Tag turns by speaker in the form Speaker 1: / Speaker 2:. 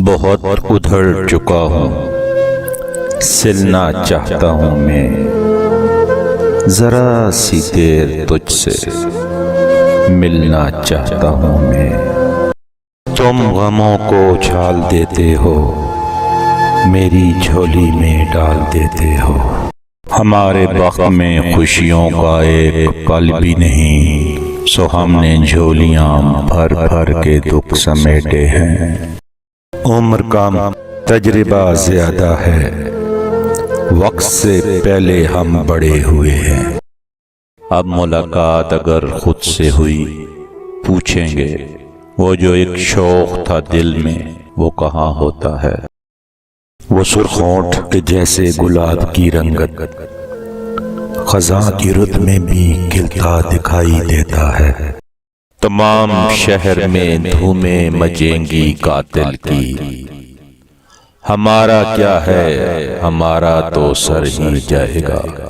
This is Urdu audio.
Speaker 1: بہت ادھر چکا ہوں، سلنا چاہتا ہوں میں، ذرا سی دیر تجھ سے ملنا چاہتا ہوں میں۔ تم غموں کو اچھال دیتے ہو، میری جھولی میں ڈال دیتے ہو، ہمارے وقت میں خوشیوں کا ایک پل بھی نہیں، سو ہم نے جھولیاں بھر بھر کے دکھ سمیٹے ہیں۔ عمر کم، تجربہ زیادہ ہے، وقت سے پہلے ہم بڑے ہوئے ہیں۔ اب ملاقات اگر خود سے ہوئی، پوچھیں گے وہ جو ایک شوق تھا دل میں وہ کہاں ہوتا ہے؟ وہ سرخ ہونٹ کے جیسے گلاب کی رنگت خزاں کی رت میں بھی کھلتا دکھائی دیتا ہے۔ تمام شہر میں دھومیں مچیں گی قاتل کی، ہمارا کیا ہے، ہمارا تو سر ہی جائے گا۔